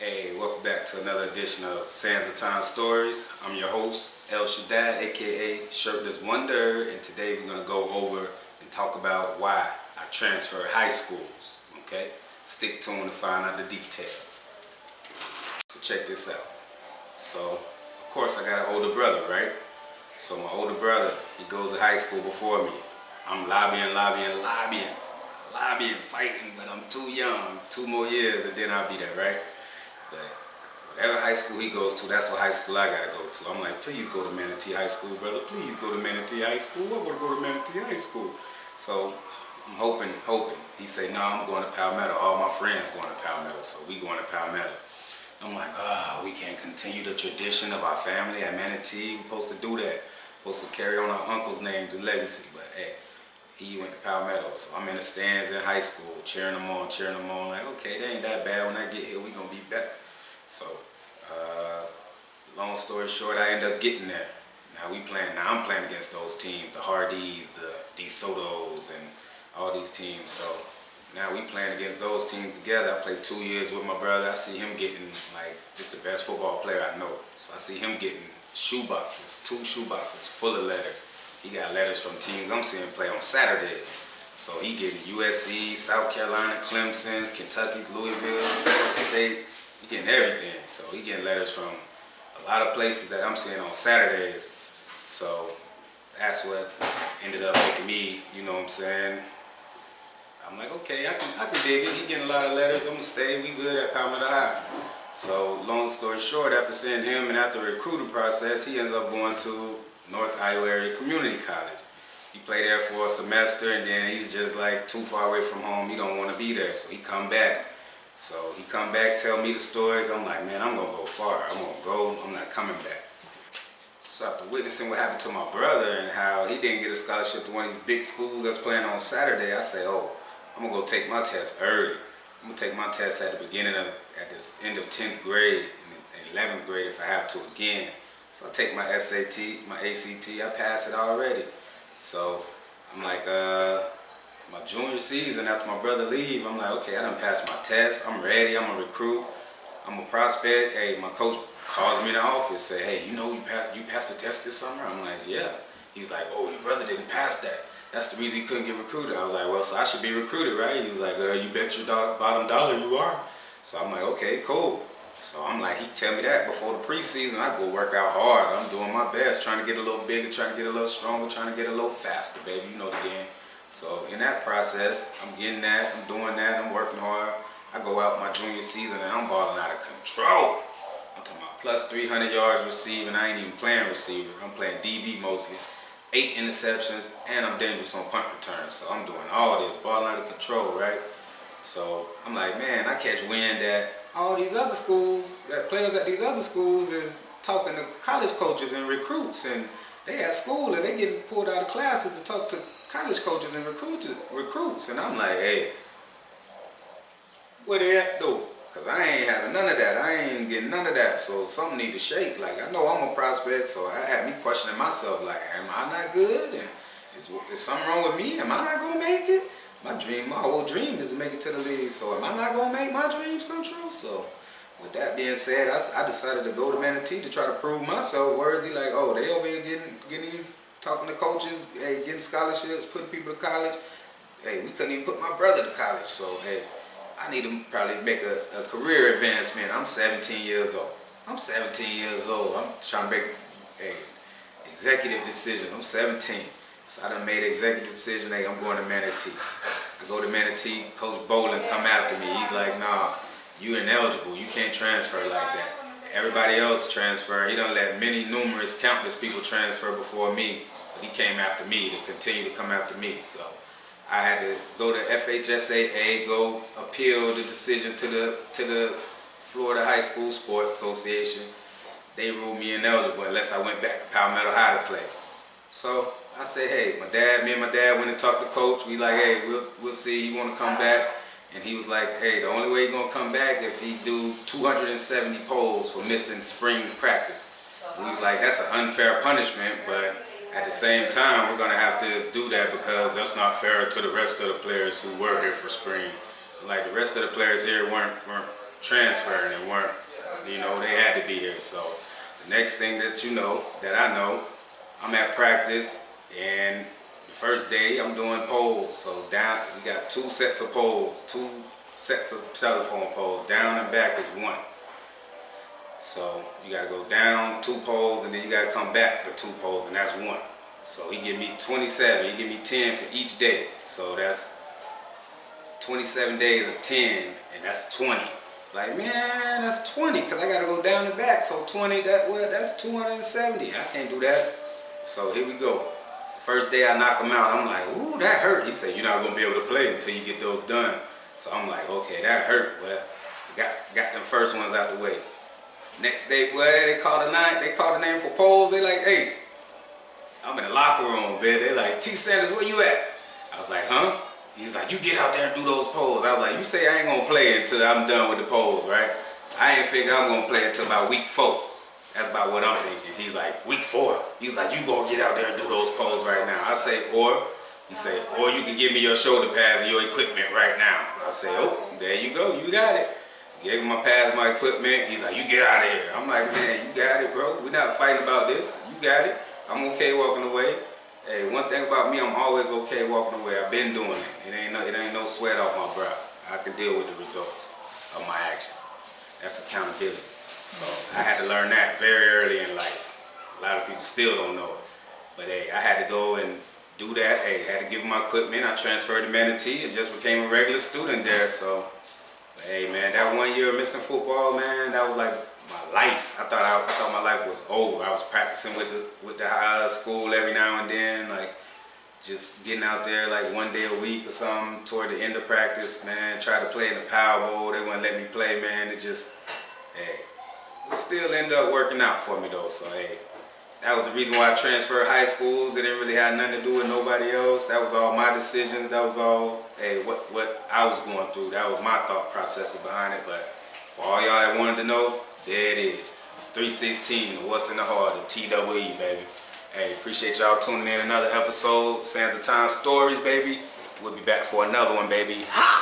Hey, welcome back to another edition of Sands of Time Stories. I'm your host, El Shaddad, aka Shirtless Wonder, and today we're going to go over and talk about why I transferred high schools, okay? Stick tuned to find out the details. So check this out. So, of course, I got an older brother, right? So my older brother, he goes to high school before me. I'm lobbying, fighting, but I'm too young. 2 more years and then I'll be there, right? But whatever high school he goes to, that's what high school I gotta go to. I'm like, please go to Manatee High School, brother. Please go to Manatee High School. I wanna go to Manatee High School. So I'm hoping. He say, no, I'm going to Palmetto. All my friends going to Palmetto, so we going to Palmetto. I'm like, we can't continue the tradition of our family at Manatee. We're supposed to do that. We're supposed to carry on our uncle's name, the legacy. But hey, he went to Palmetto, so I'm in the stands in high school, cheering them on. Like, okay, they ain't that bad. When I get here, we gonna be better. So, long story short, I end up getting there. Now I'm playing against those teams, the Hardys, the DeSotos, and all these teams. So now we playing against those teams together. I played 2 years with my brother. I see him getting, like, just the best football player I know. So I see him getting shoeboxes, 2 shoeboxes full of letters. He got letters from teams I'm seeing play on Saturdays. So he getting USC, South Carolina, Clemson's, Kentucky's, Louisville, Florida State's. He getting everything. So he getting letters from a lot of places that I'm seeing on Saturdays. So that's what ended up making me, you know what I'm saying? I'm like, okay, I can dig it. He getting a lot of letters. I'm gonna stay. We good at Palmetto High. So long story short, after seeing him and after the recruiting process, he ends up going to North Iowa Area Community College. He played there for a semester and then he's just like too far away from home. He don't want to be there, so he come back. So he come back, tell me the stories. I'm like, man, I'm gonna go far. I'm gonna go. I'm not coming back. So after witnessing what happened to my brother and how he didn't get a scholarship to one of these big schools that's playing on Saturday, I say, oh, I'm gonna go take my test early. I'm gonna take my test at the beginning of, at the end of 10th grade and 11th grade if I have to again. So I take my SAT, my ACT, I pass it already. So I'm like, my junior season after my brother leave, I'm like, okay, I done passed my test, I'm ready, I'm a recruit, I'm a prospect. Hey, my coach calls me in the office, say, hey, you know you passed the test this summer? I'm like, yeah. He's like, oh, your brother didn't pass that. That's the reason he couldn't get recruited. I was like, well, so I should be recruited, right? He was like, you bet your bottom dollar you are. So I'm like, okay, cool. So I'm like, he tell me that before the preseason, I go work out hard. I'm doing my best, trying to get a little bigger, trying to get a little stronger, trying to get a little faster, baby. You know the game. So in that process, I'm getting that, I'm doing that, I'm working hard. I go out my junior season and I'm balling out of control. I'm talking about plus 300 yards receiving. I ain't even playing receiver. I'm playing DB mostly. 8 interceptions, and I'm dangerous on punt returns. So I'm doing all this, balling out of control, right? So I'm like, man, I catch wind that all these other schools, that players at these other schools is talking to college coaches and recruits, and they at school and they getting pulled out of classes to talk to college coaches and recruits. And I'm like, hey, what they at though? Because I ain't having none of that. I ain't getting none of that. So something need to shake. Like, I know I'm a prospect, so I had me questioning myself, like, am I not good? And is something wrong with me? Am I not going to make it? My whole dream is to make it to the league. So am I not going to make my dreams come true? So with that being said, I decided to go to Manatee to try to prove myself worthy. Like, oh, they over here getting these, talking to coaches, hey, getting scholarships, putting people to college. Hey, we couldn't even put my brother to college. So, hey, I need to probably make a career advancement. I'm 17 years old. I'm trying to make an executive decision. I'm 17. So I done made an executive decision. Hey, I'm going to Manatee. I go to Manatee. Coach Bolin come after me. He's like, nah, you ineligible. You can't transfer like that. Everybody else transfer. He done let countless people transfer before me. But he came after me to continue to come after me. So I had to go to FHSAA, go appeal the decision to the Florida High School Sports Association. They ruled me ineligible unless I went back to Palmetto High to play. So I said, hey, me and my dad went and talked to coach. We like, hey, we'll see. You want to come back? And he was like, hey, the only way he's gonna come back if he do 270 polls for missing spring practice. And he was like, that's an unfair punishment, but at the same time, we're gonna have to do that because that's not fair to the rest of the players who were here for spring. Like, the rest of the players here weren't transferring and weren't, they had to be here. So the next thing that I know, I'm at practice, and the first day I'm doing poles. So down, we got 2 sets of poles, 2 sets of telephone poles. Down and back is 1. So you gotta go down 2 poles, and then you gotta come back with 2 poles, and that's 1. So he give me 27, he give me 10 for each day. So that's 27 days of 10, and that's 20. Like, man, that's 20, because I got to go down and back. So 20, that's 270. I can't do that. So here we go. First day I knock him out, I'm like, ooh, that hurt. He said, you're not going to be able to play until you get those done. So I'm like, okay, that hurt. But got them first ones out the way. Next day, boy, they called the name for polls. They like, hey, I'm in the locker room, man. They like, T. Sanders, where you at? I was like, huh? He's like, you get out there and do those polls. I was like, you say I ain't gonna play until I'm done with the polls, right? I ain't figure I'm gonna play until about week 4. That's about what I'm thinking. He's like, week 4. He's like, you gonna get out there and do those polls right now. I say, he say, or you can give me your shoulder pads and your equipment right now. I say, oh, there you go, you got it. Gave him my pads, my equipment. He's like, you get out of here. I'm like, man, you got it, bro. We're not fighting about this. You got it. I'm okay walking away. Hey, one thing about me, I'm always okay walking away. I've been doing it. It ain't no sweat off my brow. I can deal with the results of my actions. That's accountability. So I had to learn that very early in life. A lot of people still don't know it. But hey, I had to go and do that. Hey, I had to give them my equipment. I transferred to Manatee and just became a regular student there. So, hey man, that 1 year of missing football, man, that was like my life. I thought my life was over. I was practicing with the high school every now and then, like just getting out there like 1 day a week or something toward the end of practice, man. Tried to play in the Power Bowl. They wouldn't let me play, man. It still ended up working out for me though. So hey, that was the reason why I transferred high schools. It didn't really have nothing to do with nobody else. That was all my decisions. That was all what I was going through. That was my thought process behind it. But for all y'all that wanted to know, there it is. 316, what's in the heart, the TWE, baby. Hey, appreciate y'all tuning in another episode. Sands of Time Stories, baby. We'll be back for another one, baby. Ha!